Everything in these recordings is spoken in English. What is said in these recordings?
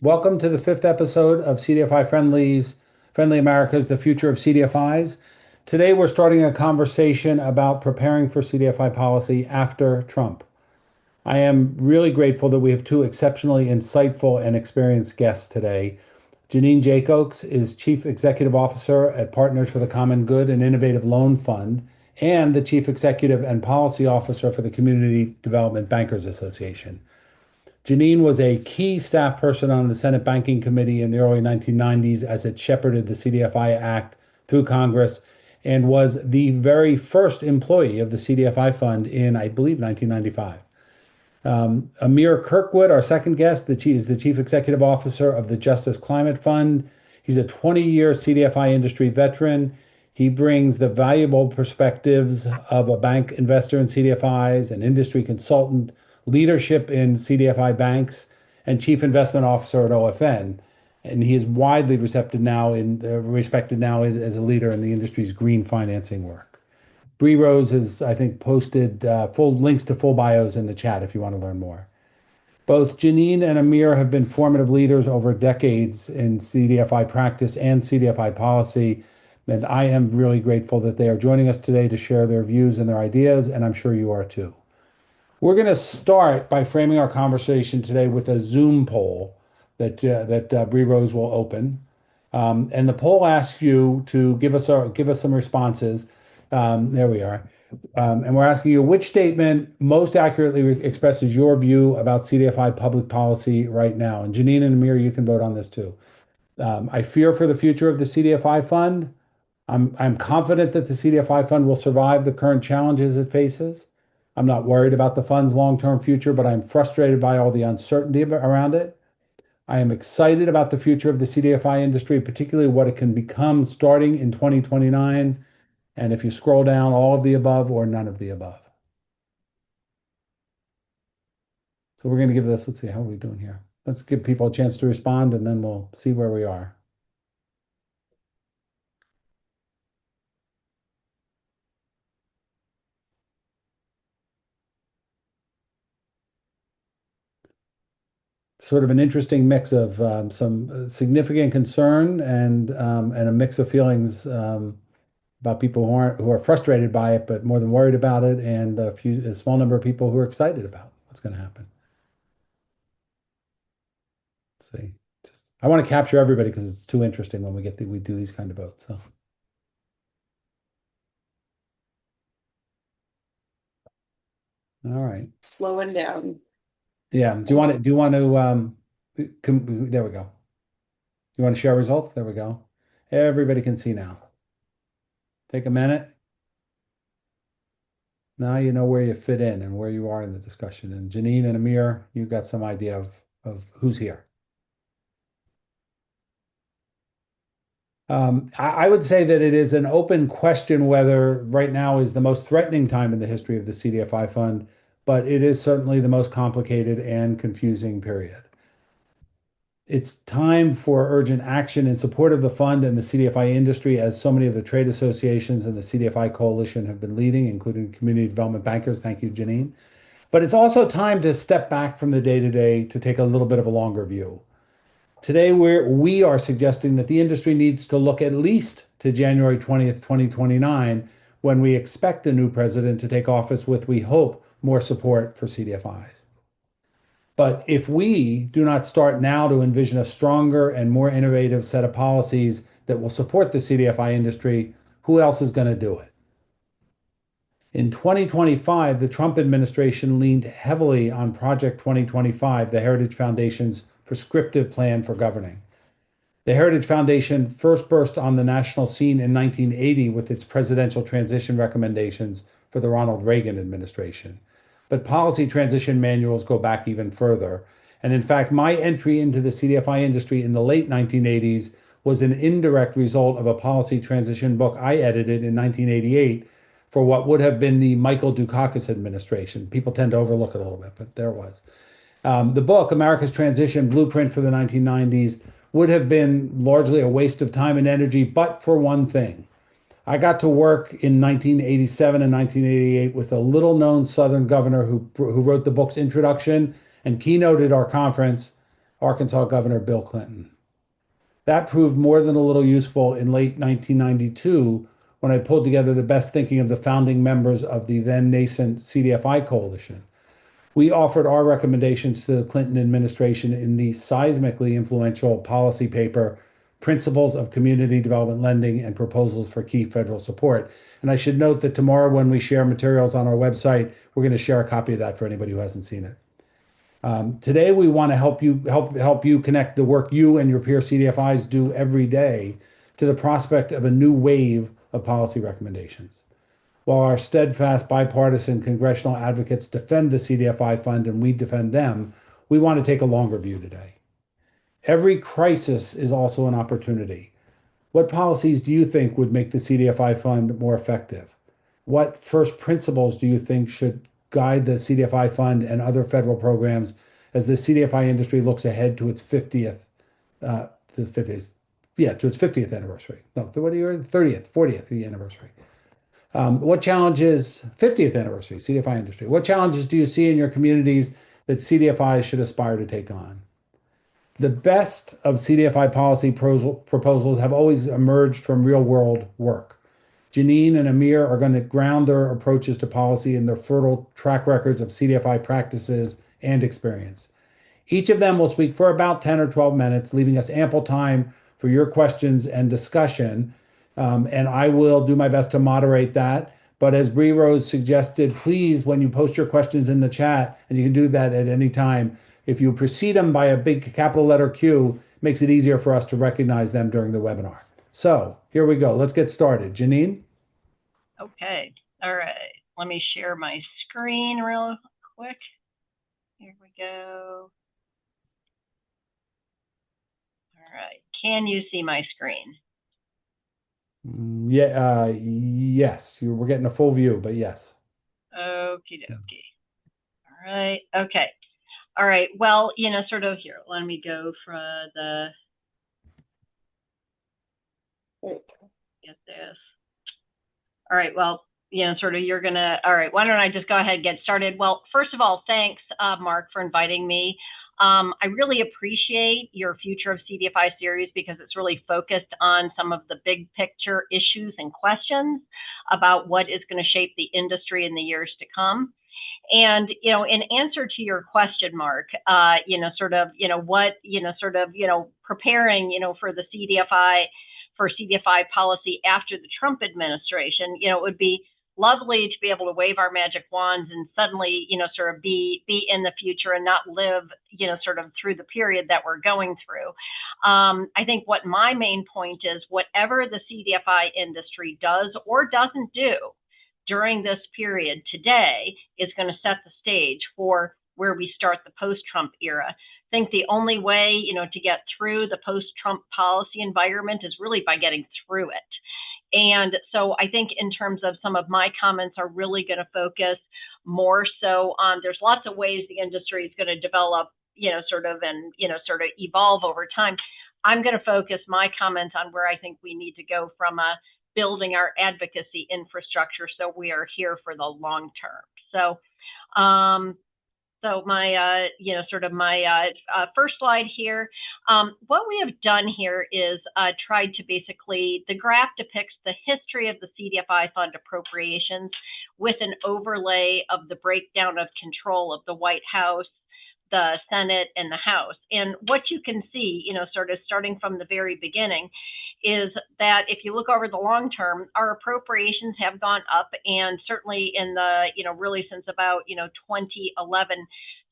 Welcome to the fifth episode of CDFI Friendly America's The Future of CDFIs. Today, we're starting a conversation about preparing for CDFI policy after Trump. I am really grateful that we have two exceptionally insightful and experienced guests today. Jeannine Jacokes is Chief Executive Officer at Partners for the Common Good and Innovative Loan Fund, and the Chief Executive and Policy Officer for the Community Development Bankers Association. Jeannine was a key staff person on the Senate Banking Committee in the early 1990s as it shepherded the CDFI Act through Congress and was the very first employee of the CDFI fund in, I believe, 1995. Amir Kirkwood, our second guest, is the Chief Executive Officer of the Justice Climate Fund. He's a 20-year CDFI industry veteran. He brings the valuable perspectives of a bank investor in CDFIs, an industry consultant, leadership in CDFI banks, and chief investment officer at OFN. And he is widely respected now as a leader in the industry's green financing work. Bree Rose has, I think, posted full links to full bios in the chat if you want to learn more. Both Jeannine and Amir have been formative leaders over decades in CDFI practice and CDFI policy. And I am really grateful that they are joining us today to share their views and their ideas, and I'm sure you are too. We're going to start by framing our conversation today with a Zoom poll that Bree Rose will open. And the poll asks you to give us some responses. There we are. And we're asking you which statement most accurately expresses your view about CDFI public policy right now. And Jeannine and Amir, you can vote on this too. I fear for the future of the CDFI fund. I'm confident that the CDFI fund will survive the current challenges it faces. I'm not worried about the fund's long-term future, but I'm frustrated by all the uncertainty around it. I am excited about the future of the CDFI industry, particularly what it can become starting in 2029. And if you scroll down, all of the above or none of the above. So we're going to give this, let's see, how are we doing here? Let's give people a chance to respond and then we'll see where we are. Sort of an interesting mix of some significant concern and a mix of feelings about people who are frustrated by it, but more than worried about it, and a small number of people who are excited about what's going to happen. Let's see. I want to capture everybody because it's too interesting when we do these kind of votes. So. All right. Slowing down. Yeah. Do you want to there we go. You want to share results? There we go. Everybody can see now. Take a minute. Now you know where you fit in and where you are in the discussion. And Jeannine and Amir, you've got some idea of who's here. I would say that it is an open question whether right now is the most threatening time in the history of the CDFI fund, but it is certainly the most complicated and confusing period. It's time for urgent action in support of the fund and the CDFI industry, as so many of the trade associations and the CDFI coalition have been leading, including community development bankers. Thank you, Jeannine. But it's also time to step back from the day-to-day to take a little bit of a longer view. Today, we are suggesting that the industry needs to look at least to January 20th, 2029, when we expect a new president to take office with, we hope, more support for CDFIs. But if we do not start now to envision a stronger and more innovative set of policies that will support the CDFI industry, who else is going to do it? In 2025, the Trump administration leaned heavily on Project 2025, the Heritage Foundation's prescriptive plan for governing. The Heritage Foundation first burst on the national scene in 1980 with its presidential transition recommendations for the Ronald Reagan administration. But policy transition manuals go back even further. And in fact, my entry into the CDFI industry in the late 1980s was an indirect result of a policy transition book I edited in 1988 for what would have been the Michael Dukakis administration. People tend to overlook it a little bit, but there it was. The book, America's Transition Blueprint for the 1990s, would have been largely a waste of time and energy, but for one thing. I got to work in 1987 and 1988 with a little-known Southern governor who wrote the book's introduction and keynoted our conference, Arkansas Governor Bill Clinton. That proved more than a little useful in late 1992 when I pulled together the best thinking of the founding members of the then nascent CDFI coalition. We offered our recommendations to the Clinton administration in the seismically influential policy paper, Principles of Community Development Lending and Proposals for Key Federal Support. And I should note that tomorrow, when we share materials on our website, we're going to share a copy of that for anybody who hasn't seen it. Today, we want to help you connect the work you and your peer CDFIs do every day to the prospect of a new wave of policy recommendations. While our steadfast bipartisan congressional advocates defend the CDFI fund and we defend them, we want to take a longer view today. Every crisis is also an opportunity. What policies do you think would make the CDFI fund more effective? What first principles do you think should guide the CDFI fund and other federal programs as the CDFI industry looks ahead to its 50th, to 50th, yeah, to its 50th anniversary? No, what are you, 30th, 40th anniversary? What challenges, 50th anniversary, CDFI industry, what challenges do you see in your communities that CDFIs should aspire to take on? The best of CDFI policy proposals have always emerged from real world work. Jeannine and Amir are going to ground their approaches to policy in their fertile track records of CDFI practices and experience. Each of them will speak for about 10 or 12 minutes, leaving us ample time for your questions and discussion. And I will do my best to moderate that. But as Bree Rose suggested, please, when you post your questions in the chat, and you can do that at any time, if you precede them by a big capital letter Q, it makes it easier for us to recognize them during the webinar. So here we go. Let's get started. Jeannine? Okay. All right. Let me share my screen real quick. Here we go. All right. Can you see my screen? Yeah, yes. We're getting a full view, but yes. Okie dokie. All right. Okay. All right. Well, sort of here. Let me go for the. Get this. All right. Well, sort of you're going to. All right. Why don't I just go ahead and get started? Well, first of all, thanks, Mark, for inviting me. I really appreciate your Future of CDFI series because it's really focused on some of the big picture issues and questions about what is going to shape the industry in the years to come. And, in answer to your question, Mark, preparing, for the CDFI policy after the Trump administration, it would be lovely to be able to wave our magic wands and suddenly, sort of be in the future and not live, sort of through the period that we're going through. I think what my main point is, whatever the CDFI industry does or doesn't do during this period today is going to set the stage for where we start the post-Trump era. I think the only way, to get through the post-Trump policy environment is really by getting through it. And so I think in terms of some of my comments are really going to focus more so on, there's lots of ways the industry is going to develop, sort of evolve over time. I'm going to focus my comments on where I think we need to go from building our advocacy infrastructure so we are here for the long term. So my, first slide here, what we have done here is tried to basically, the graph depicts the history of the CDFI fund appropriations with an overlay of the breakdown of control of the White House, the Senate, and the House. And what you can see, sort of starting from the very beginning, is that if you look over the long term, our appropriations have gone up, and certainly in the, really since about, 2011,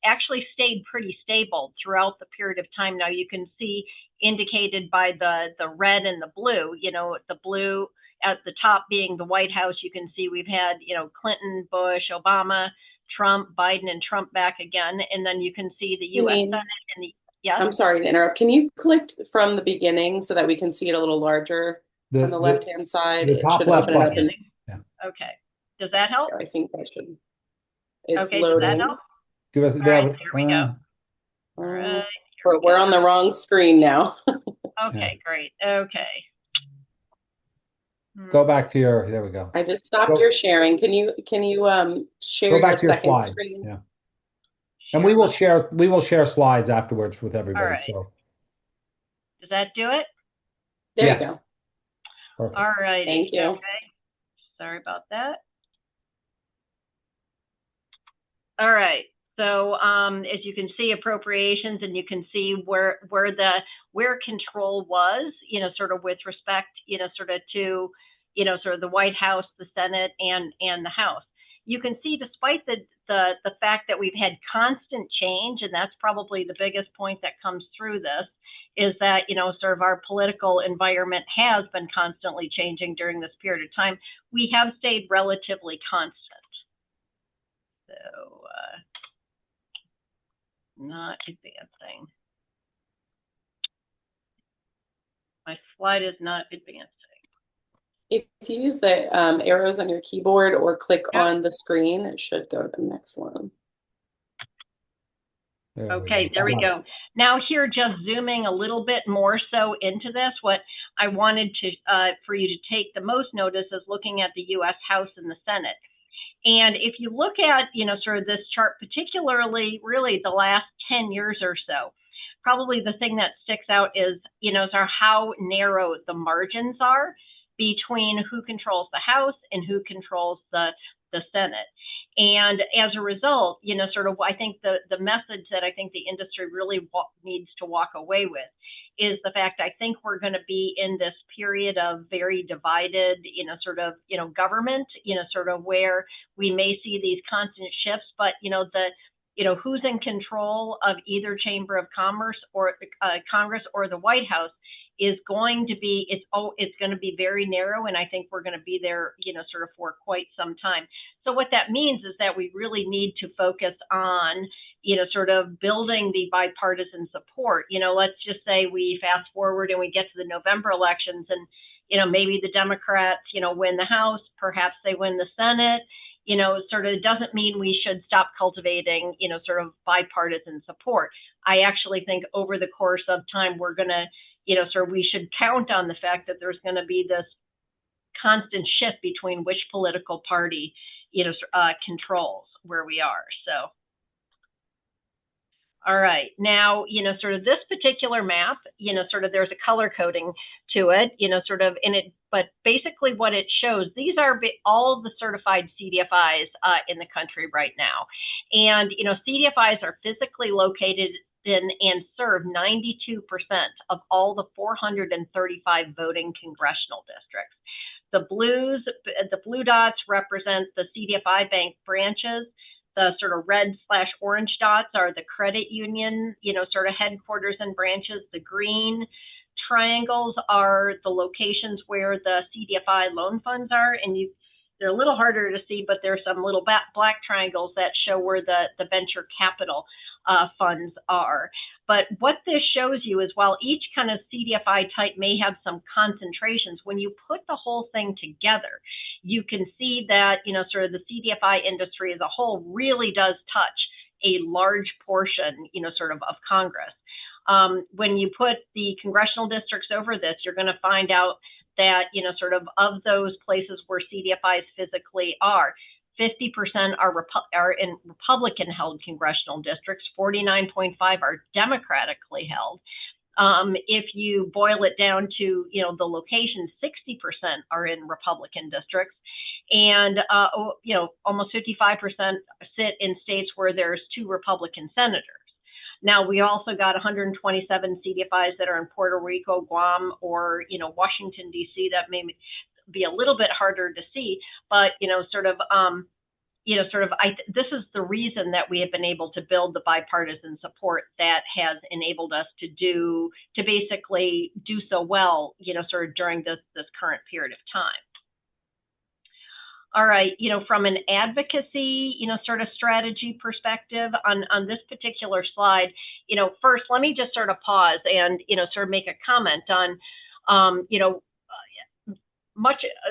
actually stayed pretty stable throughout the period of time. Now you can see indicated by the red and the blue, the blue at the top being the White House. You can see we've had, Clinton, Bush, Obama, Trump, Biden, and Trump back again. And then you can see the U.S. Senate and the. Yes? I'm sorry to interrupt. Can you click from the beginning so that we can see it a little larger on the left-hand side? The top left button. Yeah. Okay. Does that help? I think that should. It's okay, loading. Does that help? Give us right, here we go. All right. We're on the wrong screen now. Okay, great. Okay. Go back to your, there we go. I just stopped your sharing. Can you share your second slide. screen? Yeah. And share my, we will share slides afterwards with all everybody. right. So Does that do it? There you yes, go. All perfect. righty. Thank you. Okay. Sorry about that. All right. So as you can see, appropriations, and you can see where control was, sort of with respect, sort of to, sort of the White House, the Senate, and the House. You can see, despite the fact that we've had constant change, and that's probably the biggest point that comes through this, is that, sort of our political environment has been constantly changing during this period of time. We have stayed relatively constant. So not advancing. My slide is not advancing. If you use the arrows on your keyboard or click on the screen, it should go to the next one. Okay, there we go. Now here, just zooming a little bit more so into this, what I wanted to for you to take the most notice is looking at the U.S. House and the Senate. And if you look at, sort of this chart, particularly really the last 10 years or so, probably the thing that sticks out is, how narrow the margins are between who controls the House and who controls the Senate. And as a result, sort of, I think the message that I think the industry really needs to walk away with is the fact I think we're going to be in this period of very divided, sort of, government, sort of where we may see these constant shifts, but, who's in control of either Chamber of Commerce or Congress or the White House is going to be, it's going to be very narrow. And I think we're going to be there, sort of for quite some time. So what that means is that we really need to focus on, sort of building the bipartisan support. Let's just say we fast forward and we get to the November elections and, maybe the Democrats, win the House, perhaps they win the Senate. Sort of doesn't mean we should stop cultivating, sort of bipartisan support. I actually think over the course of time, we're going to, sort of we should count on the fact that there's going to be this constant shift between which political party, controls where we are. So, all right, now, sort of this particular map, sort of there's a color coding to it, sort of in it, but basically what it shows, these are all the certified CDFIs in the country right now. And, CDFIs are physically located in and serve 92% of all the 435 voting congressional districts. The blue dots represent the CDFI bank branches. The sort of red/orange dots are the credit union, sort of headquarters and branches. The green triangles are the locations where the CDFI loan funds are. And they're a little harder to see, but there's some little black triangles that show where the venture capital funds are. But what this shows you is while each kind of CDFI type may have some concentrations, when you put the whole thing together, you can see that, sort of the CDFI industry as a whole really does touch a large portion, sort of Congress. When you put the congressional districts over this, you're going to find out that, sort of those places where CDFIs physically are, 50% are in Republican-held congressional districts, 49.5 are Democratically held. If you boil it down to, the location, 60% are in Republican districts. And, almost 55% sit in states where there's 2 Republican senators. Now, we also got 127 CDFIs that are in Puerto Rico, Guam, or, Washington, D.C. That may be a little bit harder to see, but, this is the reason that we have been able to build the bipartisan support that has enabled us to basically do so well, sort of during this current period of time. All right, from an advocacy, sort of strategy perspective on this particular slide, first, let me just sort of pause and, sort of make a comment on,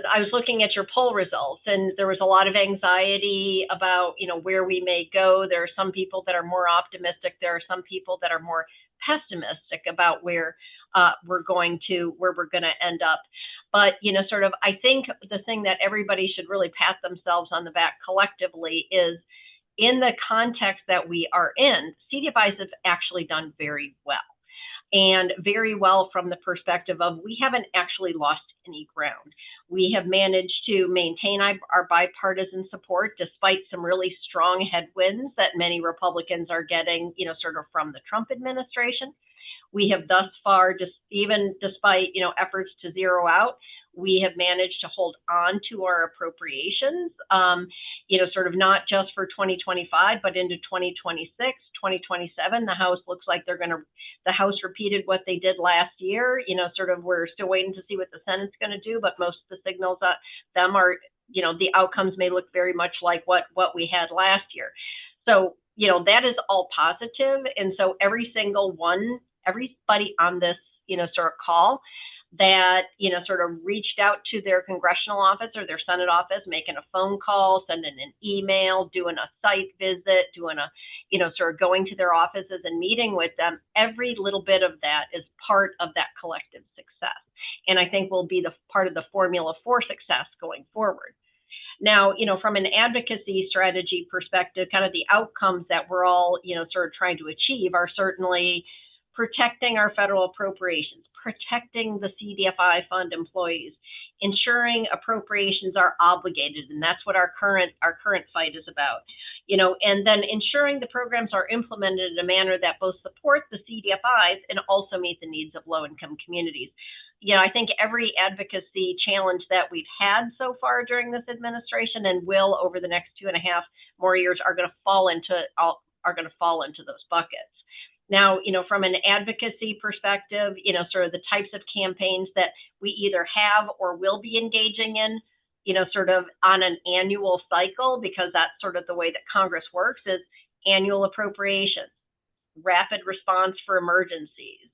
I was looking at your poll results and there was a lot of anxiety about, where we may go. There are some people that are more optimistic. There are some people that are more pessimistic about where we're going to end up. But, sort of, I think the thing that everybody should really pat themselves on the back collectively is, in the context that we are in, CDFIs have actually done very well. And very well from the perspective of we haven't actually lost any ground. We have managed to maintain our bipartisan support despite some really strong headwinds that many Republicans are getting, sort of from the Trump administration. We have thus far, just even despite, efforts to zero out, we have managed to hold on to our appropriations, sort of not just for 2025, but into 2026, 2027. The House looks like the House repeated what they did last year. Sort of we're still waiting to see what the Senate's going to do, but most of the signals that them are, the outcomes may look very much like what we had last year. So, that is all positive. And so everybody on this, sort of call that, sort of reached out to their congressional office or their Senate office, making a phone call, sending an email, doing a site visit, doing a, sort of going to their offices and meeting with them. Every little bit of that is part of that collective success. And I think will be the part of the formula for success going forward. Now, from an advocacy strategy perspective, kind of the outcomes that we're all, sort of trying to achieve are certainly protecting our federal appropriations, protecting the CDFI fund employees, ensuring appropriations are obligated, and that's what our current fight is about. And then ensuring the programs are implemented in a manner that both support the CDFIs and also meet the needs of low-income communities. I think every advocacy challenge that we've had so far during this administration and will over the next 2.5 more years are going to fall into those buckets. Now, from an advocacy perspective, sort of the types of campaigns that we either have or will be engaging in, sort of on an annual cycle, because that's sort of the way that Congress works, is annual appropriations, rapid response for emergencies,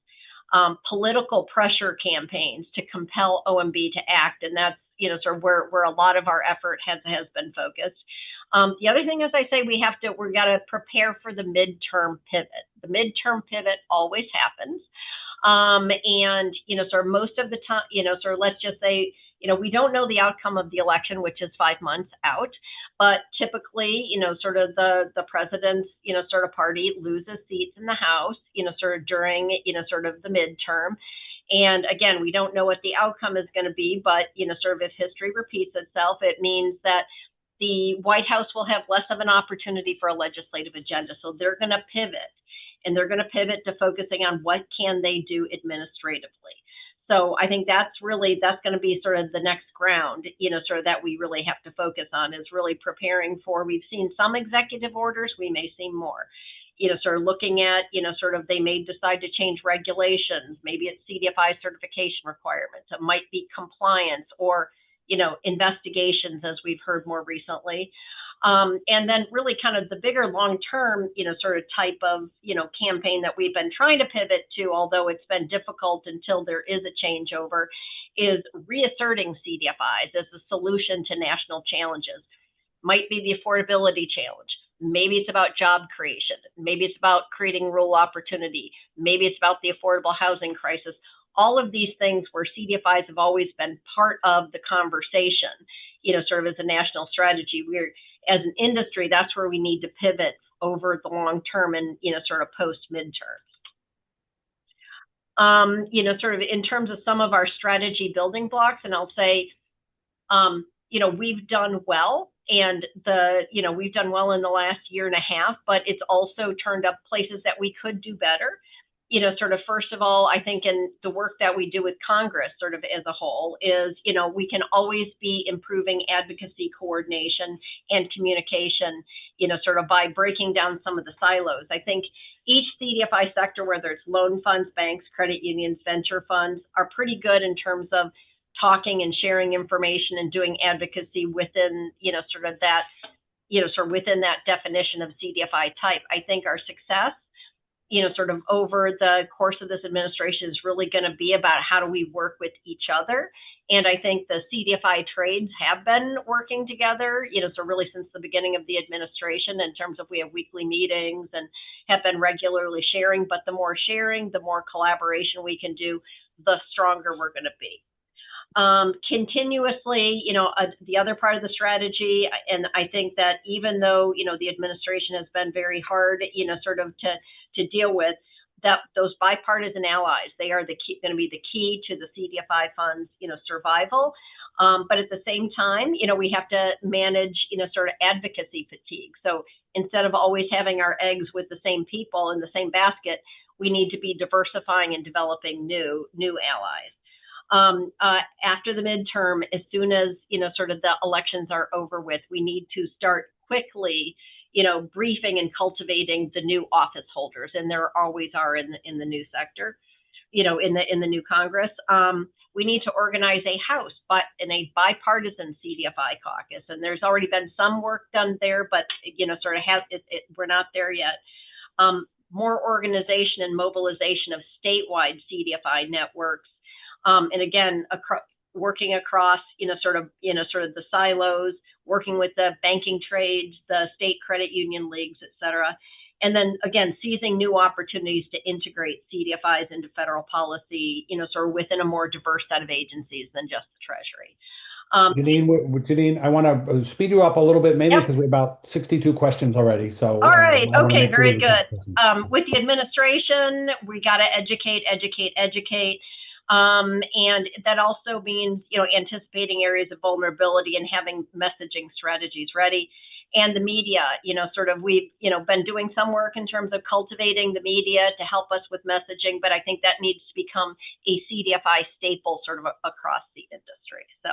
political pressure campaigns to compel OMB to act. And that's, sort of where a lot of our effort has been focused. The other thing is I say we've got to prepare for the midterm pivot. The midterm pivot always happens. And, sort of most of the time, sort of let's just say, we don't know the outcome of the election, which is 5 months out, but typically, sort of the president's, sort of party loses seats in the House, sort of during, sort of the midterm. And again, we don't know what the outcome is going to be, but, sort of if history repeats itself, it means that the White House will have less of an opportunity for a legislative agenda. So they're going to pivot, and they're going to pivot to focusing on what can they do administratively. So I think that's going to be sort of the next ground, sort of that we really have to focus on, is really preparing for, we've seen some executive orders, we may see more, sort of looking at, sort of they may decide to change regulations, maybe it's CDFI certification requirements, it might be compliance or, investigations, as we've heard more recently. And then really kind of the bigger long-term, sort of type of, campaign that we've been trying to pivot to, although it's been difficult until there is a changeover, is reasserting CDFIs as a solution to national challenges. Might be the affordability challenge. Maybe it's about job creation. Maybe it's about creating rural opportunity. Maybe it's about the affordable housing crisis. All of these things where CDFIs have always been part of the conversation, sort of as a national strategy. We're, as an industry, that's where we need to pivot over the long term and, sort of post midterm. Sort of in terms of some of our strategy building blocks, and I'll say, we've done well, and we've done well in the last 1.5 years, but it's also turned up places that we could do better. Sort of first of all, I think in the work that we do with Congress sort of as a whole is, we can always be improving advocacy coordination and communication, sort of by breaking down some of the silos. I think each CDFI sector, whether it's loan funds, banks, credit unions, venture funds, are pretty good in terms of talking and sharing information and doing advocacy within, sort of that, sort of within that definition of CDFI type. I think our success, sort of over the course of this administration is really going to be about how do we work with each other. And I think the CDFI trades have been working together, so really since the beginning of the administration, in terms of we have weekly meetings and have been regularly sharing. But the more sharing, the more collaboration we can do, the stronger we're going to be. Continuously, the other part of the strategy, and I think that even though, the administration has been very hard, sort of to deal with, that those bipartisan allies, they are going to be the key to the CDFI funds, survival. But at the same time, we have to manage, sort of advocacy fatigue. So instead of always having our eggs with the same people in the same basket, we need to be diversifying and developing new allies. After the midterm, as soon as, sort of the elections are over with, we need to start quickly, briefing and cultivating the new office holders. And there always are in the new sector, in the new Congress. We need to organize a House, but in a bipartisan CDFI caucus. And there's already been some work done there, but, sort of we're not there yet. More organization and mobilization of statewide CDFI networks. And again, working across, sort of the silos, working with the banking trades, the state credit union leagues, et cetera. And then again, seizing new opportunities to integrate CDFIs into federal policy, sort of within a more diverse set of agencies than just the Treasury. Jeannine, I want to speed you up a little bit, mainly because we're about 62 questions already. So, all right, okay, very good. With the administration, we got to educate. And that also means, anticipating areas of vulnerability and having messaging strategies ready. And the media, sort of, we've, been doing some work in terms of cultivating the media to help us with messaging, but I think that needs to become a CDFI staple sort of across the industry. So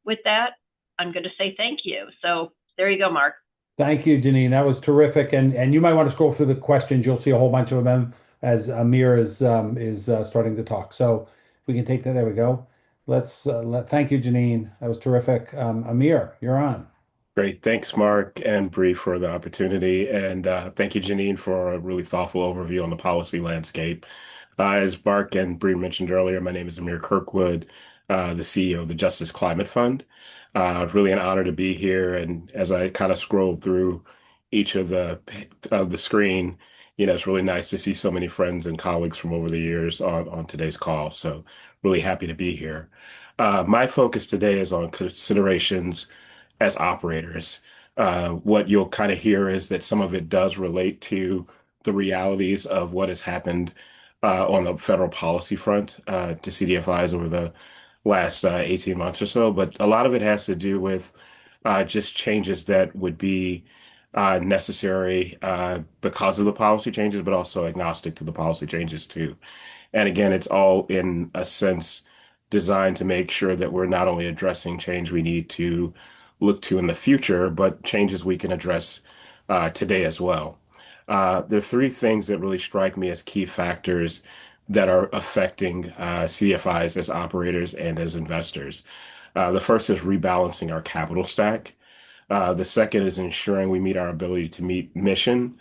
with that, I'm going to say thank you. So there you go, Mark. Thank you, Jeannine. That was terrific. And you might want to scroll through the questions. You'll see a whole bunch of them as Amir is starting to talk. So we can take that. There we go. Thank you, Jeannine. That was terrific. Amir, you're on. Great. Thanks, Mark and Bree, for the opportunity. And thank you, Jeannine, for a really thoughtful overview on the policy landscape. As Mark and Bree mentioned earlier, my name is Amir Kirkwood, the CEO of the Justice Climate Fund. Really an honor to be here. And as I kind of scroll through each of the screen, it's really nice to see so many friends and colleagues from over the years on today's call. So really happy to be here. My focus today is on considerations as operators. What you'll kind of hear is that some of it does relate to the realities of what has happened on the federal policy front to CDFIs over the last 18 months or so. But a lot of it has to do with just changes that would be necessary because of the policy changes, but also agnostic to the policy changes too. And again, it's all in a sense designed to make sure that we're not only addressing change we need to look to in the future, but changes we can address today as well. There are three things that really strike me as key factors that are affecting CDFIs as operators and as investors. The first is rebalancing our capital stack. The second is ensuring we meet our ability to meet mission.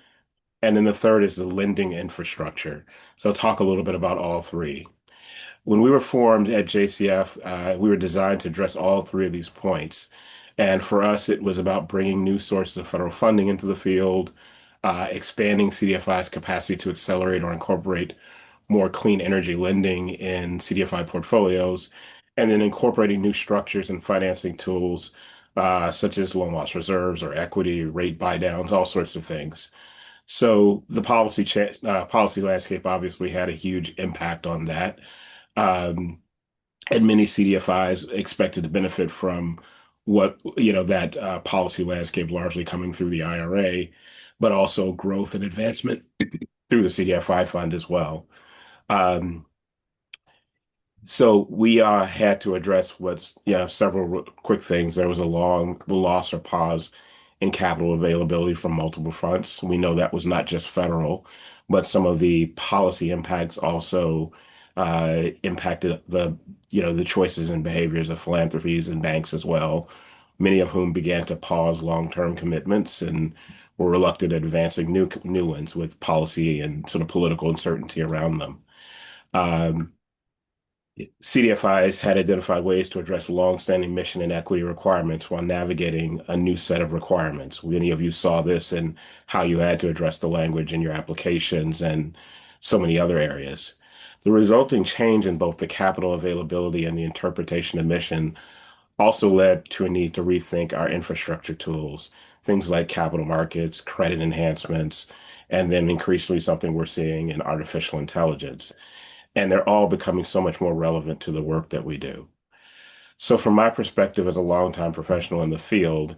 And then the third is the lending infrastructure. So I'll talk a little bit about all three. When we were formed at JCF, we were designed to address all three of these points. And for us, it was about bringing new sources of federal funding into the field, expanding CDFI's capacity to accelerate or incorporate more clean energy lending in CDFI portfolios, and then incorporating new structures and financing tools such as loan loss reserves or equity, rate buy downs, all sorts of things. So the policy landscape obviously had a huge impact on that. And many CDFIs expected to benefit from that policy landscape largely coming through the IRA, but also growth and advancement through the CDFI fund as well. So we had to address several quick things. There was the loss or pause in capital availability from multiple fronts. We know that was not just federal, but some of the policy impacts also impacted the choices and behaviors of philanthropies and banks as well, many of whom began to pause long-term commitments and were reluctant at advancing new ones with policy and sort of political uncertainty around them. CDFIs had identified ways to address longstanding mission and equity requirements while navigating a new set of requirements. Many of you saw this in how you had to address the language in your applications and so many other areas. The resulting change in both the capital availability and the interpretation of mission also led to a need to rethink our infrastructure tools, things like capital markets, credit enhancements, and then increasingly something we're seeing in artificial intelligence. And they're all becoming so much more relevant to the work that we do. So, from my perspective as a longtime professional in the field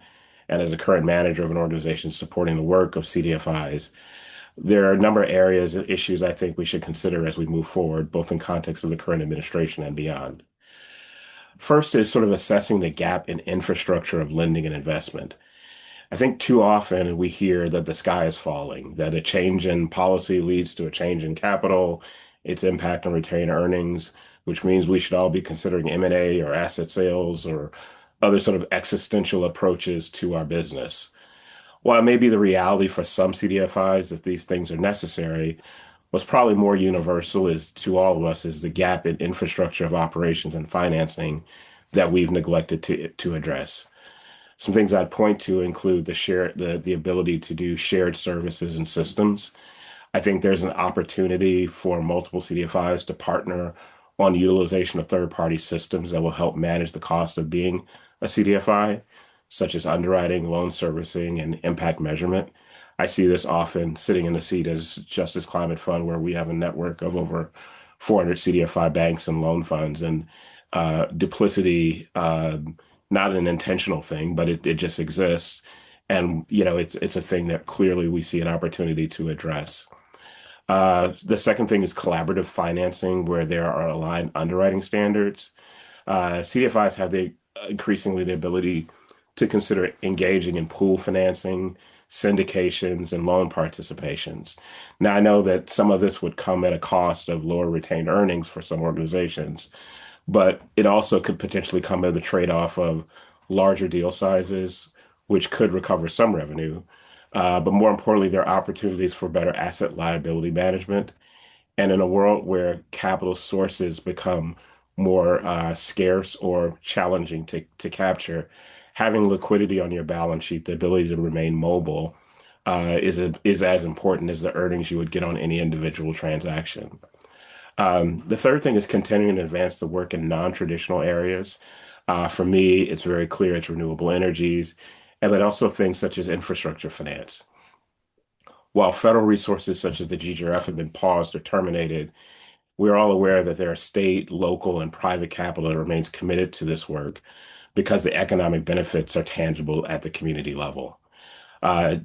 and as a current manager of an organization supporting the work of CDFIs, there are a number of areas and issues I think we should consider as we move forward, both in context of the current administration and beyond. First is sort of assessing the gap in infrastructure of lending and investment. I think too often we hear that the sky is falling, that a change in policy leads to a change in capital, its impact on retained earnings, which means we should all be considering M&A or asset sales or other sort of existential approaches to our business. While it may be the reality for some CDFIs that these things are necessary, what's probably more universal is to all of us is the gap in infrastructure of operations and financing that we've neglected to address. Some things I'd point to include the ability to do shared services and systems. I think there's an opportunity for multiple CDFIs to partner on utilization of third-party systems that will help manage the cost of being a CDFI, such as underwriting, loan servicing, and impact measurement. I see this often sitting in the seat as Justice Climate Fund, where we have a network of over 400 CDFI banks and loan funds, and duplicity, not an intentional thing, but it just exists. And, it's a thing that clearly we see an opportunity to address. The second thing is collaborative financing, where there are aligned underwriting standards. CDFIs have increasingly the ability to consider engaging in pool financing, syndications, and loan participations. Now, I know that some of this would come at a cost of lower retained earnings for some organizations, but it also could potentially come at the trade-off of larger deal sizes, which could recover some revenue. But more importantly, there are opportunities for better asset liability management. And in a world where capital sources become more scarce or challenging to capture, having liquidity on your balance sheet, the ability to remain mobile, is as important as the earnings you would get on any individual transaction. The third thing is continuing to advance the work in non-traditional areas. For me, it's very clear it's renewable energies, and but also things such as infrastructure finance. While federal resources such as the GGRF have been paused or terminated, we're all aware that there are state, local, and private capital that remains committed to this work because the economic benefits are tangible at the community level.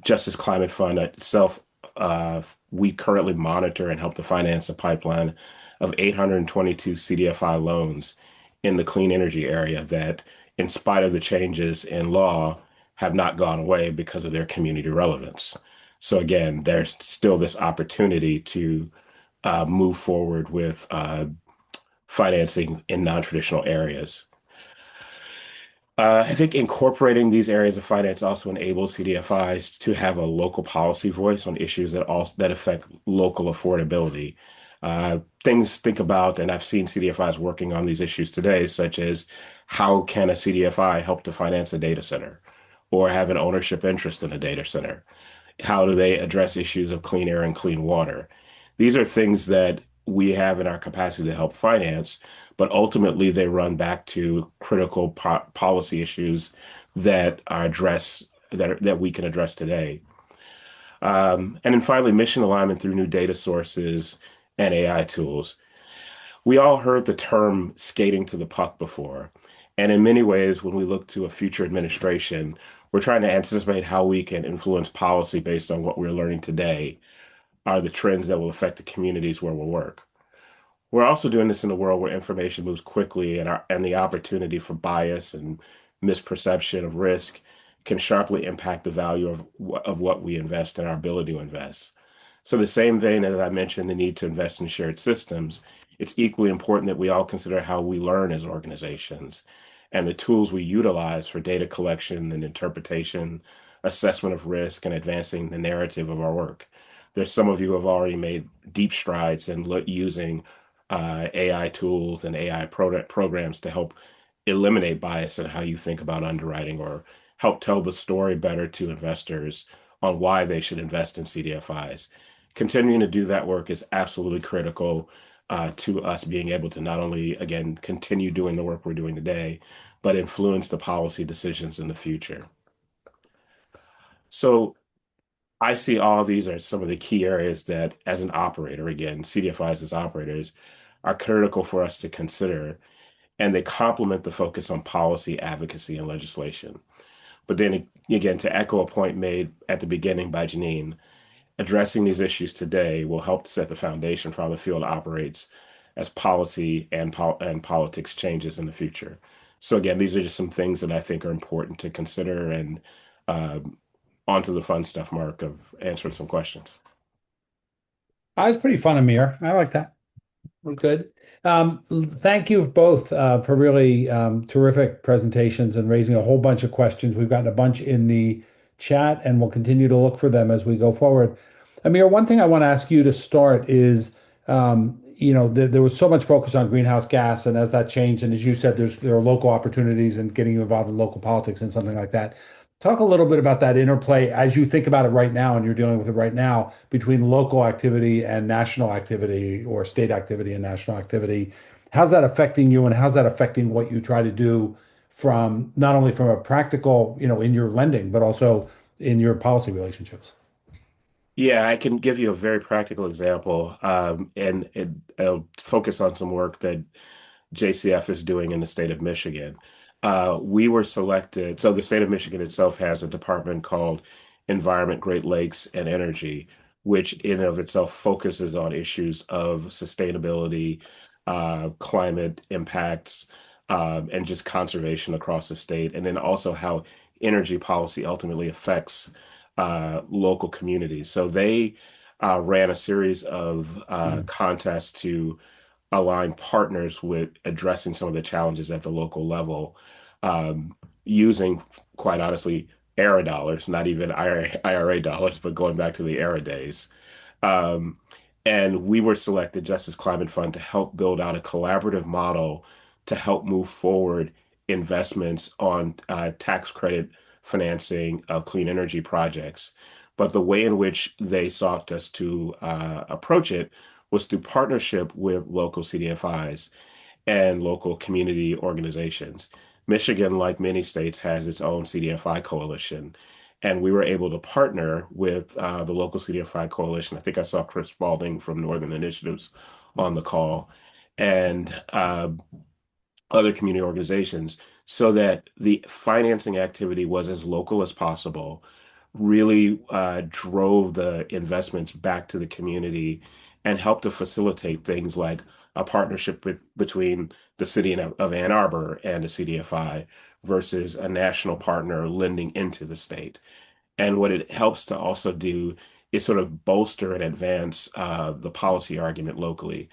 Justice Climate Fund itself, we currently monitor and help to finance a pipeline of 822 CDFI loans in the clean energy area that, in spite of the changes in law, have not gone away because of their community relevance. So again, there's still this opportunity to move forward with financing in non-traditional areas. I think incorporating these areas of finance also enables CDFIs to have a local policy voice on issues that affect local affordability. Think about, and I've seen CDFIs working on these issues today, such as how can a CDFI help to finance a data center or have an ownership interest in a data center? How do they address issues of clean air and clean water? These are things that we have in our capacity to help finance, but ultimately they run back to critical policy issues that are that we can address today. And then finally, mission alignment through new data sources and AI tools. We all heard the term skating to the puck before. And in many ways, when we look to a future administration, we're trying to anticipate how we can influence policy based on what we're learning today are the trends that will affect the communities where we'll work. We're also doing this in a world where information moves quickly and the opportunity for bias and misperception of risk can sharply impact the value of what we invest and our ability to invest. So the same vein that I mentioned the need to invest in shared systems, it's equally important that we all consider how we learn as organizations and the tools we utilize for data collection and interpretation, assessment of risk, and advancing the narrative of our work. There's some of you who have already made deep strides in using AI tools and AI programs to help eliminate bias in how you think about underwriting or help tell the story better to investors on why they should invest in CDFIs. Continuing to do that work is absolutely critical to us being able to not only, again, continue doing the work we're doing today, but influence the policy decisions in the future. So I see all of these are some of the key areas that, as an operator, again, CDFIs as operators, are critical for us to consider, and they complement the focus on policy, advocacy, and legislation. But then again, to echo a point made at the beginning by Jeannine, addressing these issues today will help to set the foundation for how the field operates as policy and politics changes in the future. So again, these are just some things that I think are important to consider, and uh, on to the fun stuff, Mark, of answering some questions. That was pretty fun, Amir. I like that. Was good. Thank you both for really terrific presentations and raising a whole bunch of questions. We've gotten a bunch in the chat, and we'll continue to look for them as we go forward. Amir, one thing I want to ask you to start is, there was so much focus on greenhouse gas, and as that changed, and as you said, there are local opportunities and getting you involved in local politics and something like that. Talk a little bit about that interplay as you think about it right now, and you're dealing with it right now, between local activity and national activity, or state activity and national activity. How's that affecting you, and how's that affecting what you try to do from not only from a practical, in your lending, but also in your policy relationships? Yeah, I can give you a very practical example, and I'll focus on some work that JCF is doing in the state of Michigan. We were selected. So the state of Michigan itself has a department called Environment, Great Lakes, and Energy, which in and of itself focuses on issues of sustainability, climate impacts, and just conservation across the state, and then also how energy policy ultimately affects local communities. So they ran a series of contests to align partners with addressing some of the challenges at the local level, using, quite honestly, ERA dollars, not even IRA dollars, but going back to the ERA days. Um, and we were selected, Justice Climate Fund, to help build out a collaborative model to help move forward investments on tax credit financing of clean energy projects. But the way in which they sought us to approach it was through partnership with local CDFIs and local community organizations. Michigan, like many states, has its own CDFI coalition. And we were able to partner with the local CDFI coalition. I think I saw Chris Spalding from Northern Initiatives on the call, and other community organizations, so that the financing activity was as local as possible, really drove the investments back to the community, and helped to facilitate things like a partnership between the city of Ann Arbor and a CDFI versus a national partner lending into the state. And what it helps to also do is sort of bolster and advance the policy argument locally.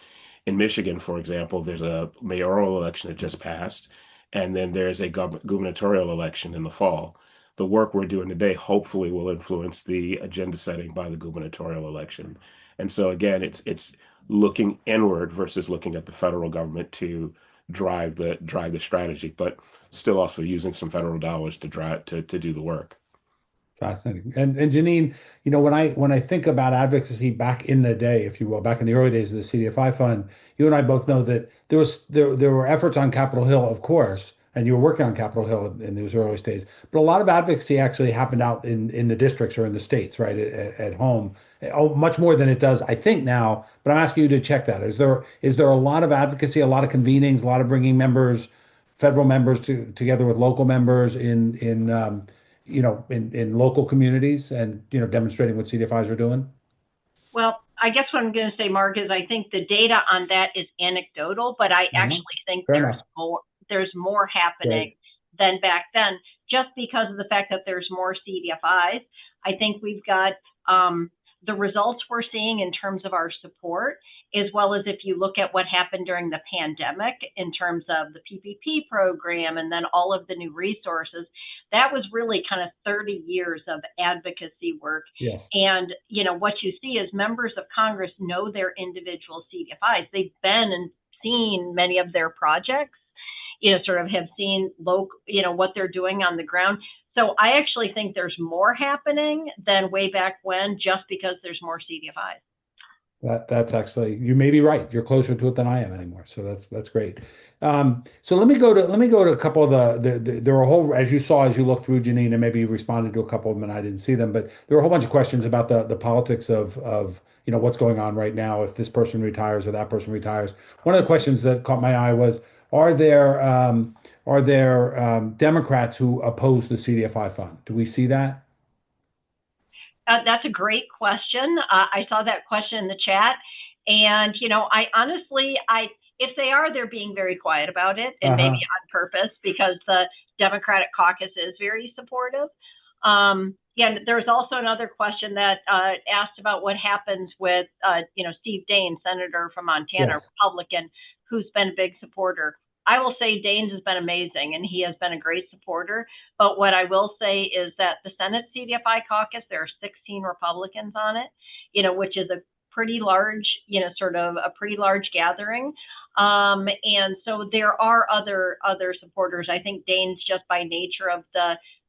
In Michigan, for example, there's a mayoral election that just passed, and then there's a gubernatorial election in the fall. The work we're doing today hopefully will influence the agenda setting by the gubernatorial election. And so again, it's looking inward versus looking at the federal government to drive the strategy, but still also using some federal dollars to drive to do the work. Fascinating. And Jeannine, when I think about advocacy back in the day, if you will, back in the early days of the CDFI fund, you and I both know that there were efforts on Capitol Hill, of course, and you were working on Capitol Hill in those early days. But a lot of advocacy actually happened out in the districts or in the states, right, at home. Oh, much more than it does, I think, now. But I'm asking you to check that. Is there a lot of advocacy, a lot of convenings, a lot of bringing members, federal members together with local members in local communities, and demonstrating what CDFIs are doing? Well, I guess what I'm going to say, Mark, is I think the data on that is anecdotal, but I actually think Fair enough. there's more happening than back then, just because of the fact that there's more CDFIs. I think we've got the results we're seeing in terms of our support, as well as if you look at what happened during the pandemic in terms of the PPP program and then all of the new resources. That was really kind of 30 years of advocacy work. Yes. And, what you see is members of Congress know their individual CDFIs. They've been and seen many of their projects, sort of have seen what they're doing on the ground. So I actually think there's more happening than way back when, just because there's more CDFIs. That's actually, you may be right. You're closer to it than I am anymore. So that's great. So let me go to a couple of there were a whole, as you saw as you looked through, Jeannine, and maybe you responded to a couple of them and I didn't see them, but there were a whole bunch of questions about the politics of what's going on right now, if this person retires or that person retires. One of the questions that caught my eye was, are there Democrats who oppose the CDFI fund? Do we see that? That's a great question. I saw that question in the chat, and I honestly, if they are, they're being very quiet about it, and maybe Uh-huh. on purpose because the Democratic caucus is very supportive. Yeah, there's also another question that asked about what happens with, Steve Daines, senator from Montana, Yes. Republican, who's been a big supporter. I will say Daines has been amazing, and he has been a great supporter. But what I will say is that the Senate CDFI caucus, there are 16 Republicans on it, which is a pretty large, sort of a pretty large gathering. And so there are other supporters. I think Daines, just by nature of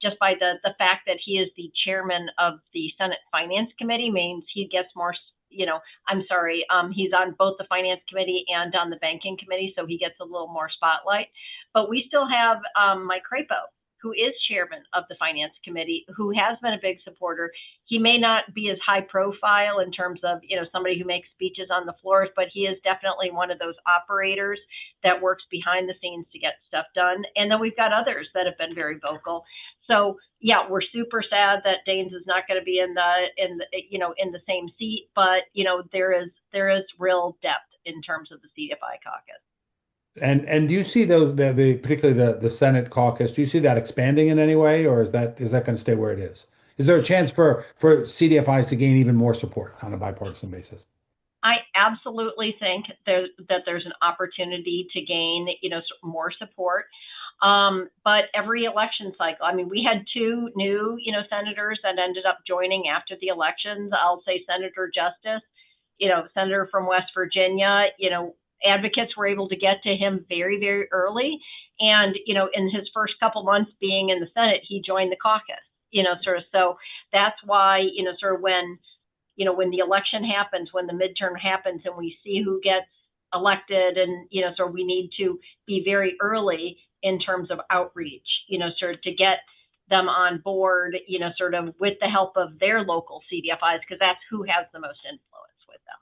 just by the fact that he is the chairman of the Senate Finance Committee, means he gets more. I'm sorry, he's on both the Finance Committee and on the Banking Committee, so he gets a little more spotlight. But we still have Mike Crapo, who is chairman of the Finance Committee, who has been a big supporter. He may not be as high profile in terms of, somebody who makes speeches on the floors, but he is definitely one of those operators that works behind the scenes to get stuff done. And then we've got others that have been very vocal. So yeah, we're super sad that Daines is not going to be in the same seat, but there is real depth in terms of the CDFI caucus. And do you see the particularly the Senate caucus? Do you see that expanding in any way, or is that going to stay where it is? Is there a chance for CDFIs to gain even more support on a bipartisan basis? I absolutely think that there's an opportunity to gain, more support. But every election cycle, I mean, we had two new, senators that ended up joining after the elections. I'll say Senator Justice, senator from West Virginia, advocates were able to get to him very, very early. And, in his first couple months being in the Senate, he joined the caucus, sort of. So that's why, sort of when the election happens, when the midterm happens, and we see who gets elected, and so we need to be very early in terms of outreach, sort of to get them on board, sort of with the help of their local CDFIs, because that's who has the most influence with them.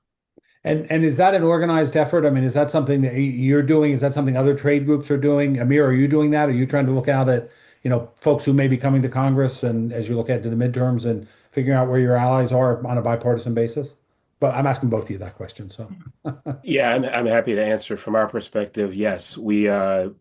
And is that an organized effort? I mean, is that something that you're doing? Is that something other trade groups are doing? Amir, are you doing that? Are you trying to look out at, folks who may be coming to Congress and as you look ahead to the midterms and figuring out where your allies are on a bipartisan basis? But I'm asking both of you that question. So Yeah, I'm happy to answer from our perspective. Yes, we feel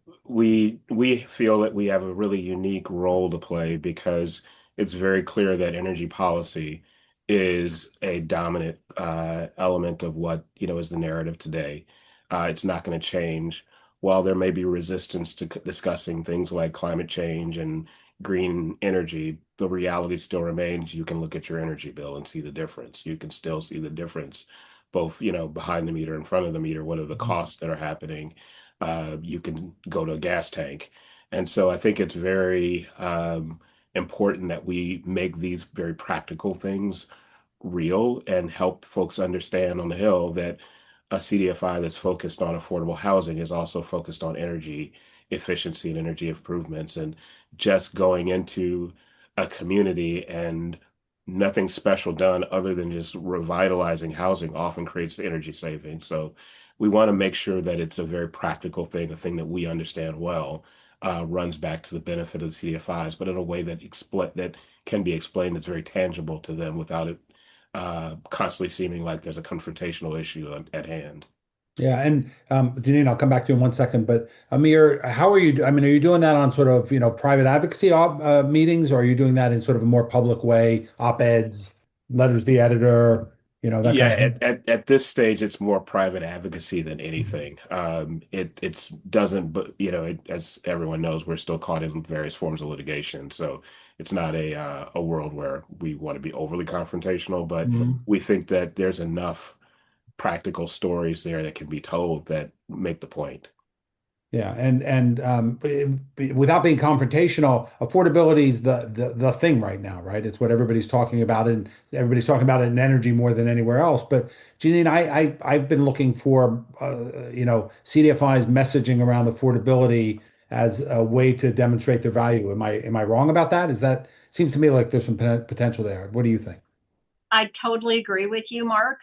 that we have a really unique role to play because it's very clear that energy policy is a dominant element of what is the narrative today. It's not going to change. While there may be resistance to discussing things like climate change and green energy, the reality still remains. You can look at your energy bill and see the difference. You can still see the difference both, behind the meter, in front of the meter, what are the costs that are happening? You can go to a gas tank. And so I think it's very important that we make these very practical things real and help folks understand on the Hill that a CDFI that's focused on affordable housing is also focused on energy efficiency and energy improvements. And just going into a community and nothing special done other than just revitalizing housing often creates energy savings. So we want to make sure that it's a very practical thing, a thing that we understand well, runs back to the benefit of the CDFIs, but in a way that can be explained that's very tangible to them without it constantly seeming like there's a confrontational issue at hand. yeah, and Jeannine, I'll come back to you in one second. But Amir, how are you? I mean, are you doing that on sort of private advocacy meetings, or are you doing that in sort of a more public way, op-eds, letters to the editor, that Yeah, kind of thing? at this stage, it's more private advocacy than Mhm. anything. It's doesn't, but as everyone knows, we're still caught in various forms of litigation. So it's not a world where we want to be overly confrontational, but Mhm. we think that there's enough practical stories there that can be told that make the point. Yeah, without being confrontational, affordability is the thing right now, right? It's what everybody's talking about, and everybody's talking about it in energy more than anywhere else. But Jeannine, I've been looking for CDFI's messaging around affordability as a way to demonstrate their value. Am I wrong about that? Is that seems to me like there's some potential there. What do you think? I totally agree with you, Mark.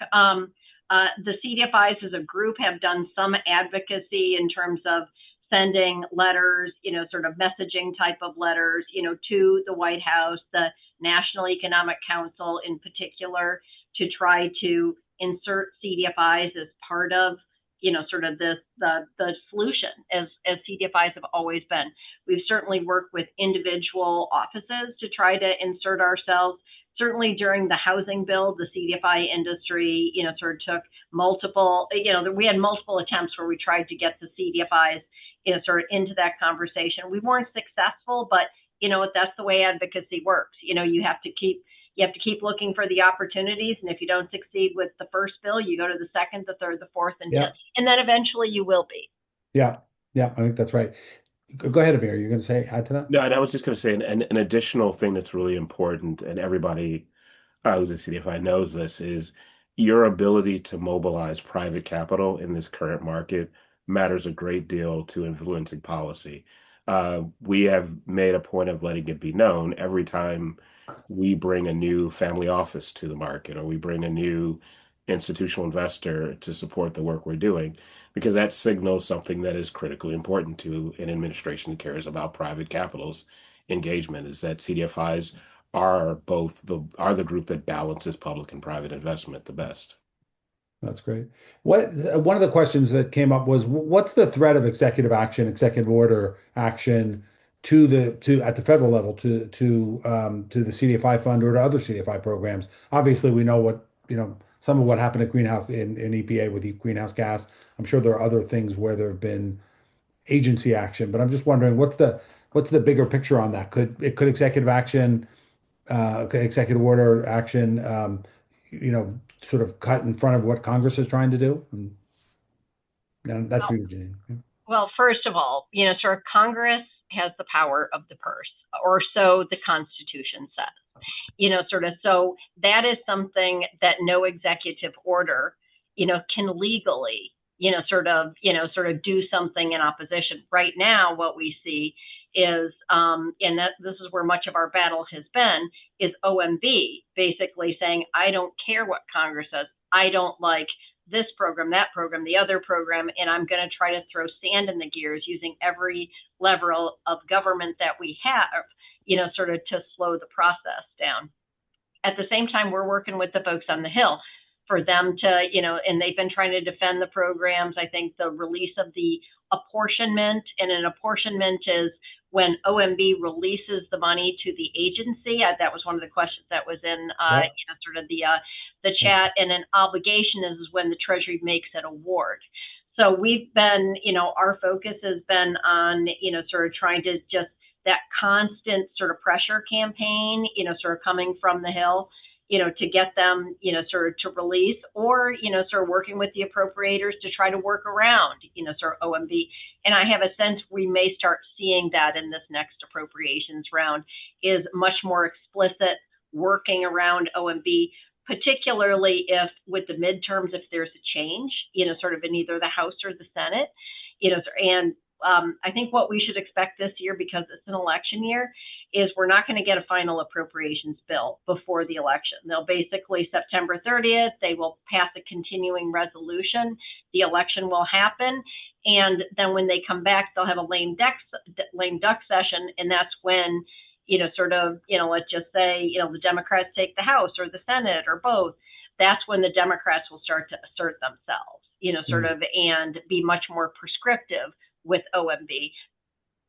The CDFIs as a group have done some advocacy in terms of sending letters, sort of messaging type of letters, to the White House, the National Economic Council in particular, to try to insert CDFIs as part of, sort of the solution as CDFIs have always been. We've certainly worked with individual offices to try to insert ourselves. Certainly during the housing bill, the CDFI industry, sort of took multiple, we had multiple attempts where we tried to get the CDFIs, sort of into that conversation. We weren't successful, but that's the way advocacy works. You have to keep looking for the opportunities, and if you don't succeed with the first bill, you go to the second, the third, the fourth, and Yeah, then eventually you will be. yeah, yeah. I think that's right. Go ahead, Amir. You're going to say add to that? No, and I was just going to say an additional thing that's really important, and everybody who's a CDFI knows this, is your ability to mobilize private capital in this current market matters a great deal to influencing policy. We have made a point of letting it be known every time we bring a new family office to the market or we bring a new institutional investor to support the work we're doing, because that signals something that is critically important to an administration that cares about private capital's engagement, is that CDFIs are the group that balances public and private investment the best. That's great. One of the questions that came up was what's the threat of executive action, executive order action to at the federal level to the CDFI fund or to other CDFI programs? Obviously, we know some of what happened at greenhouse in EPA with the greenhouse gas. I'm sure there are other things where there have been agency action, but I'm just wondering what's the bigger picture on that? Could executive order action, sort of cut in front of what Congress is trying to do? And that's for you, Jeannine. Yeah. Well, first of all, sort of Congress has the power of the purse, or so the Constitution says. Sort of, so that is something that no executive order, can legally, sort of do something in opposition. Right now, what we see is, and this is where much of our battle has been, is OMB basically saying, I don't care what Congress says. I don't like this program, that program, the other program, and I'm going to try to throw sand in the gears using every lever of government that we have, sort of to slow the process down. At the same time, we're working with the folks on the Hill for them to, and they've been trying to defend the programs. I think the release of the apportionment, and an apportionment is when OMB releases the money to the agency. That was one of the questions that was in, sort of the chat. And an obligation is when the Treasury makes an award. So we've been, our focus has been on, sort of trying to just that constant sort of pressure campaign, sort of coming from the Hill, to get them, sort of to release, or, sort of working with the appropriators to try to work around, sort of OMB. And I have a sense we may start seeing that in this next appropriations round, is much more explicit working around OMB, particularly if with the midterms, if there's a change, sort of in either the House or the Senate, and I think what we should expect this year, because it's an election year, is we're not going to get a final appropriations bill before the election. They'll basically, September 30th, they will pass a continuing resolution. The election will happen. And then when they come back, they'll have a lame duck session. And that's when, sort of, let's just say, the Democrats take the House or the Senate or both. That's when the Democrats will start to assert themselves, sort of, and be much more prescriptive with OMB,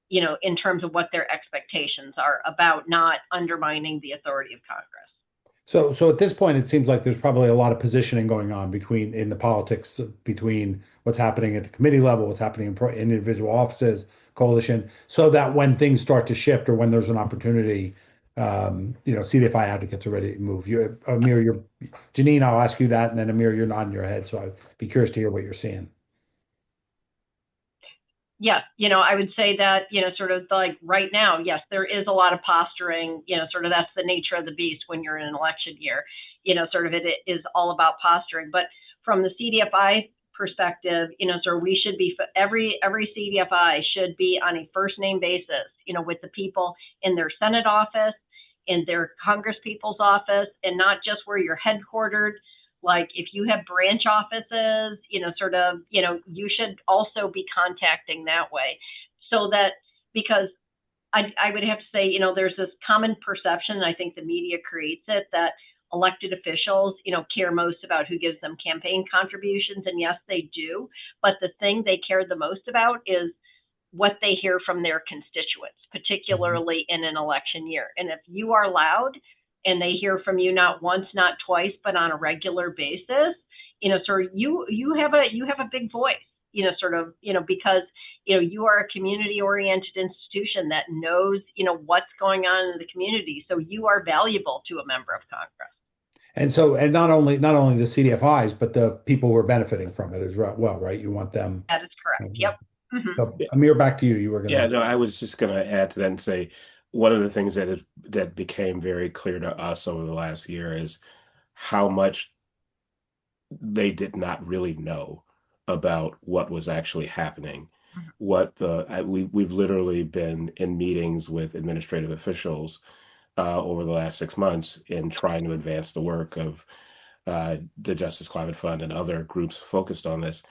in terms of what their expectations are about not undermining the authority of Congress. So at this point, it seems like there's probably a lot of positioning going on in the politics between what's happening at the committee level, what's happening in individual offices, coalition, so that when things start to shift or when there's an opportunity, CDFI advocates are ready to move. Amir, Jeannine, I'll ask you that, and then Amir, you're nodding your head, so I'd be curious to hear what you're seeing. Yes, I would say that, sort of like right now, yes, there is a lot of posturing, sort of that's the nature of the beast when you're in an election year, sort of it is all about posturing. But from the CDFI perspective, so we should be, every CDFI should be on a first name basis, with the people in their Senate office, in their Congress people's office, and not just where you're headquartered. Like if you have branch offices, sort of, you should also be contacting that way. So that, because I would have to say, there's this common perception, and I think the media creates it, that elected officials, care most about who gives them campaign contributions. And yes, they do. But the thing they care the most about is what they hear from their constituents, particularly in an election year. And if you are loud and they hear from you not once, not twice, but on a regular basis, sort of you have a big voice, sort of, because you are a community oriented institution that knows, what's going on in the community. So you are valuable to a member of Congress. And so, and not only the CDFIs, but the people who are benefiting from it as well, right? You want them. That is correct. Yep. Mm-hmm. So, Amir, back to you. You were Yeah, gonna. no, I was just going to add to that and say one of the things that became very clear to us over the last year is how much they did not really know about what was actually happening. We've literally been in meetings with administrative officials over the last 6 months in trying to advance the work of the Justice Climate Fund and other groups focused on this.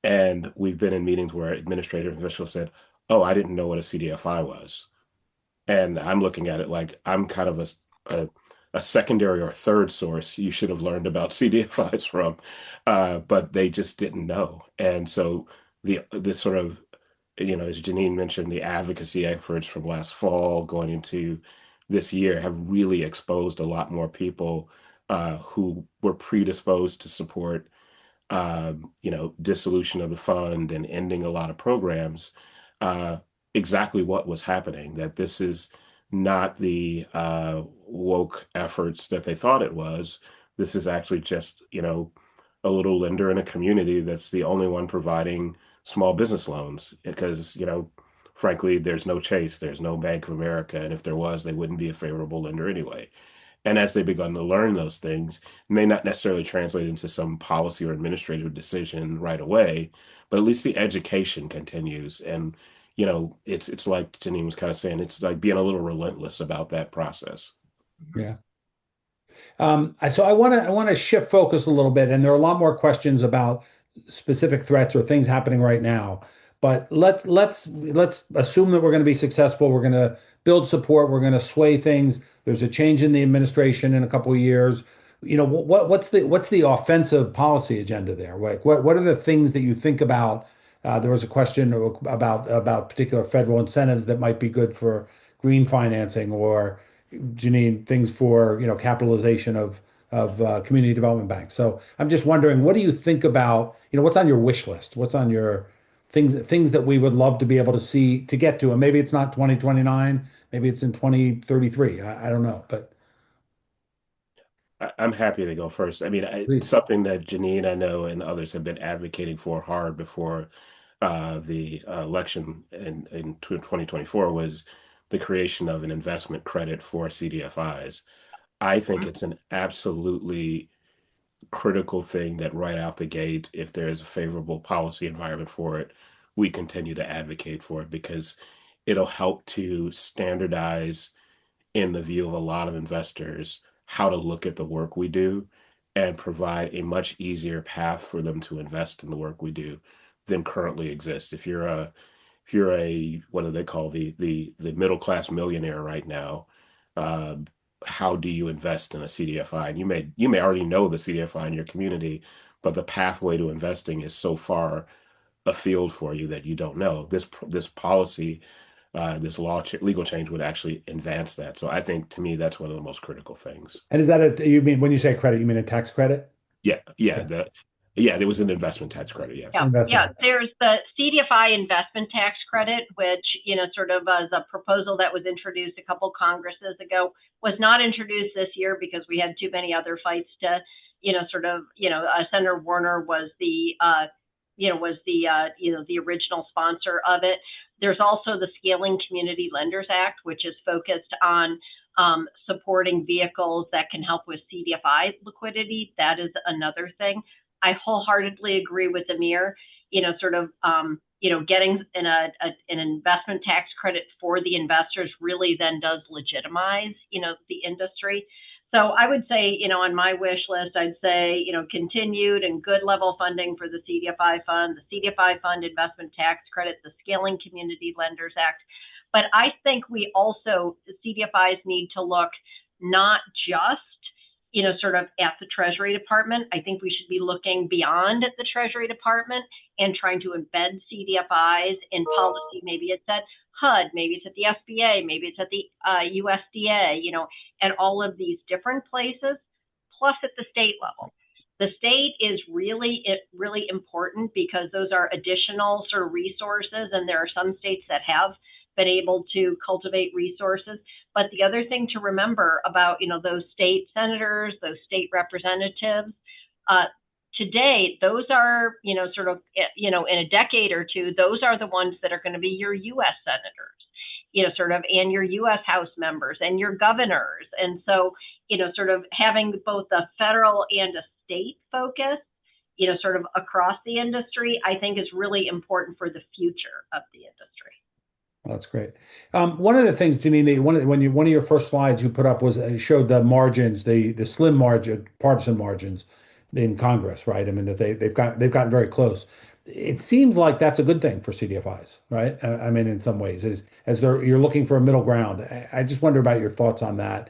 And we've been in meetings where administrative officials said, "Oh, I didn't know what a CDFI was." And I'm looking at it like I'm kind of a secondary or third source you should have learned about CDFIs from, but they just didn't know. And so the sort of, as Jeannine mentioned, the advocacy efforts from last fall going into this year have really exposed a lot more people who were predisposed to support dissolution of the fund and ending a lot of programs, uh, exactly what was happening, that this is not the woke efforts that they thought it was. This is actually just, a little lender in a community that's the only one providing small business loans because, frankly, there's no Chase, there's no Bank of America, and if there was, they wouldn't be a favorable lender anyway. And as they begun to learn those things, may not necessarily translate into some policy or administrative decision right away, but at least the education continues. And, it's like Jeannine was kind of saying, it's like being a little relentless about that process. Yeah. So I want to shift focus a little bit, and there are a lot more questions about specific threats or things happening right now. But let's assume that we're going to be successful. We're going to build support. We're going to sway things. There's a change in the administration in a couple of years. What's the offensive policy agenda there? What are the things that you think about? There was a question about particular federal incentives that might be good for green financing or Jeannine, things for capitalization of community development banks. So I'm just wondering, what do you think about what's on your wish list? What's on your things that we would love to be able to see to get to? And maybe it's not 2029, maybe it's in 2033. I don't know, but I'm happy to go first. I mean, please. something that Jeannine, I know, and others have been advocating for hard before the election in 2024 was the creation of an investment credit for CDFIs. I think it's an absolutely critical thing that right out the gate, if there is a favorable policy environment for it, we continue to advocate for it because it'll help to standardize in the view of a lot of investors how to look at the work we do and provide a much easier path for them to invest in the work we do than currently exists. If you're a what do they call the middle class millionaire right now, uh, how do you invest in a CDFI? And you may already know the CDFI in your community, but the pathway to investing is so far afield for you that you don't know. This policy, this legal change would actually advance that. So I think to me that's one of the most critical things. And is that you mean when you say credit, you mean a tax credit? Yeah, yeah, Yeah. there was an investment tax credit. Yeah, Yes. yeah. Investment. There's the CDFI investment tax credit, which, sort of as a proposal that was introduced a couple Congresses ago, was not introduced this year because we had too many other fights to, Senator Warner was the was the original sponsor of it. There's also the Scaling Community Lenders Act, which is focused on supporting vehicles that can help with CDFI liquidity. That is another thing. I wholeheartedly agree with Amir. Getting an investment tax credit for the investors really then does legitimize, the industry. So I would say, on my wish list, I'd say, continued and good level funding for the CDFI fund, the CDFI fund investment tax credit, the Scaling Community Lenders Act. But I think we also, the CDFIs need to look not just, at the Treasury Department. I think we should be looking beyond the Treasury Department and trying to embed CDFIs in policy. Maybe it's at HUD, maybe it's at the SBA, maybe it's at the USDA, and all of these different places, plus at the state level. The state is really important because those are additional sort of resources, and there are some states that have been able to cultivate resources. But the other thing to remember about, those state senators, those state representatives, today, those are, in a decade or two, those are the ones that are going to be your U.S. senators, and your U.S. House members and your governors. And so, having both a federal and a state focus, across the industry, I think is really important for the future of the industry. Well, that's great. One of the things, Jeannine, one of your first slides you put up was showed the margins, the slim margin, partisan margins in Congress, right? I mean that they've gotten very close. It seems like that's a good thing for CDFIs, right? I mean, in some ways, as you're looking for a middle ground. I just wonder about your thoughts on that.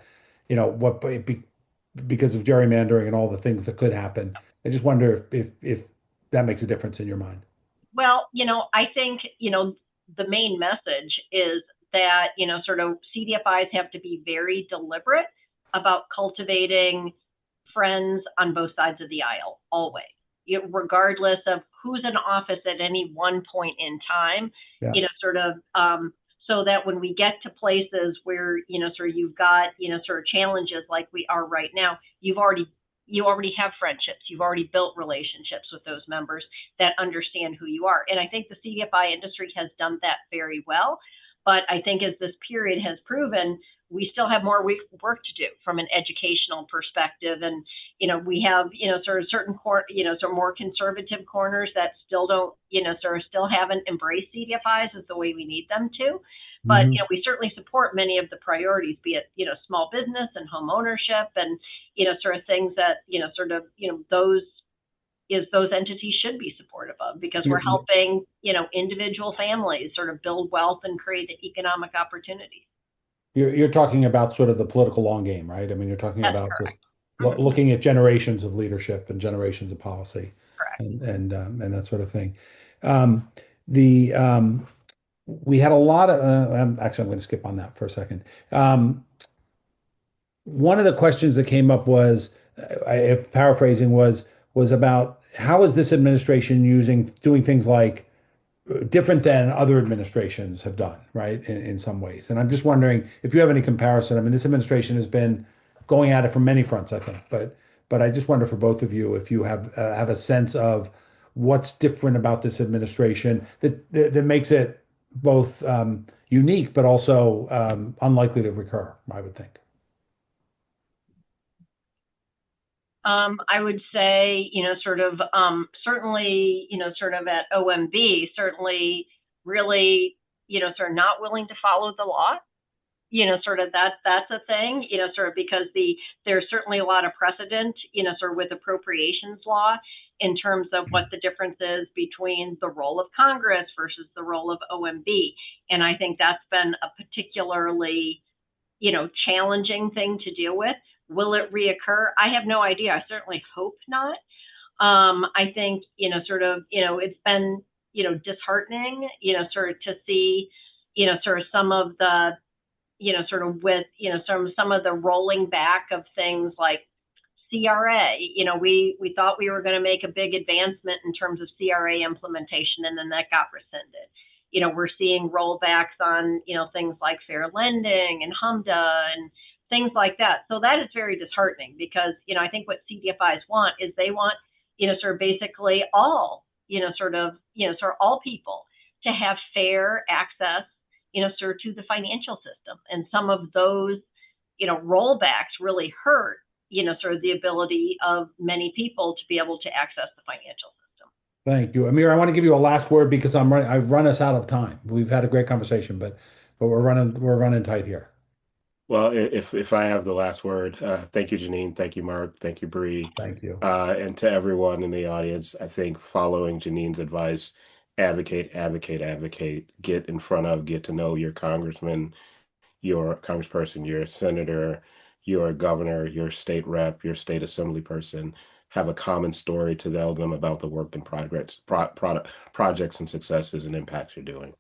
Because of gerrymandering and all the things that could happen. I just wonder if that makes a difference in your mind. Well, I think the main message is that, CDFIs have to be very deliberate about cultivating friends on both sides of the aisle, always, regardless of who's in office at any one point in time, so that when we get to places where, you've got, challenges like we are right now, you already have friendships. You've already built relationships with those members that understand who you are. And I think the CDFI industry has done that very well. But I think as this period has proven, we still have more work to do from an educational perspective. And, we have, certain, more conservative corners that still don't, still haven't embraced CDFIs as the way we need them to. But, we certainly support many of the priorities, be it, small business and home ownership and, things that, those entities should be supportive of, because we're helping, individual families sort of build wealth and create economic opportunities. You're talking about sort of the political long game, right? I mean, you're talking That's about correct. just looking at generations of leadership and generations of policy, Correct. and that sort of thing. The We had a lot of actually, I'm going to skip on that for a second. One of the questions that came up was, if paraphrasing, was about how is this administration doing things like different than other administrations have done, right? In some ways. And I'm just wondering if you have any comparison. I mean, this administration has been going at it from many fronts, I think, but I just wonder for both of you if you have a sense of what's different about this administration that makes it both unique but also unlikely to recur, I would think. I would say, certainly, at OMB, certainly really, not willing to follow the law, that's a thing, because there's certainly a lot of precedent, with appropriations law in terms of what the difference is between the role of Congress versus the role of OMB. And I think that's been a particularly, challenging thing to deal with. Will it reoccur? I have no idea. I certainly hope not. I think, it's been, disheartening, to see, some of the, some of the rolling back of things like CRA. We thought we were going to make a big advancement in terms of CRA implementation, and then that got rescinded. We're seeing rollbacks on, things like fair lending and HMDA and things like that. So that is very disheartening because, I think what CDFIs want is they want, basically all sort of all people to have fair access, sort of to the financial system. And some of those, rollbacks really hurt, sort of the ability of many people to be able to access the financial system. Thank you. Amir, I want to give you a last word because I've run us out of time. We've had a great conversation, but we're running tight here. Well, if I have the last word, thank you, Jeannine. Thank you, Mark. Thank you, Bree. Thank you. And to everyone in the audience, I think following Jeannine's advice, advocate, advocate, advocate, get to know your congressman, your congressperson, your senator, your governor, your state rep, your state assembly person. Have a common story to tell them about the work and projects and successes and impacts you're doing.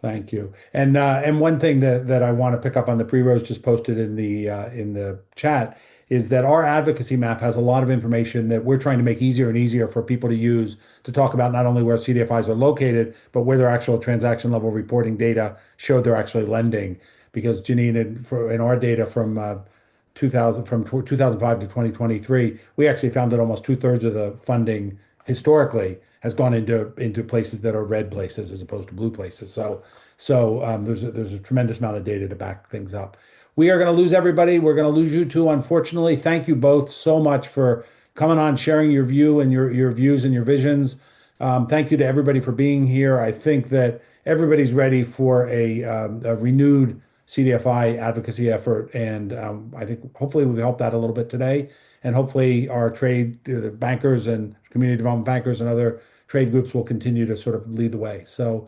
Thank you. And one thing that I want to pick up on, the pre-rose just posted in the chat, is that our advocacy map has a lot of information that we're trying to make easier and easier for people to use to talk about not only where CDFIs are located, but where their actual transaction level reporting data show they're actually lending. Because Jeannine, in our data from 2005 to 2023, we actually found that almost two-thirds of the funding historically has gone into places that are red places as opposed to blue places. So there's a tremendous amount of data to back things up. We are going to lose everybody. We're going to lose you too, unfortunately. Thank you both so much for coming on, sharing your view and your views and your visions. Thank you to everybody for being here. I think that everybody's ready for a renewed CDFI advocacy effort, and I think hopefully we've helped that a little bit today. And hopefully our trade bankers and community development bankers and other trade groups will continue to sort of lead the way. So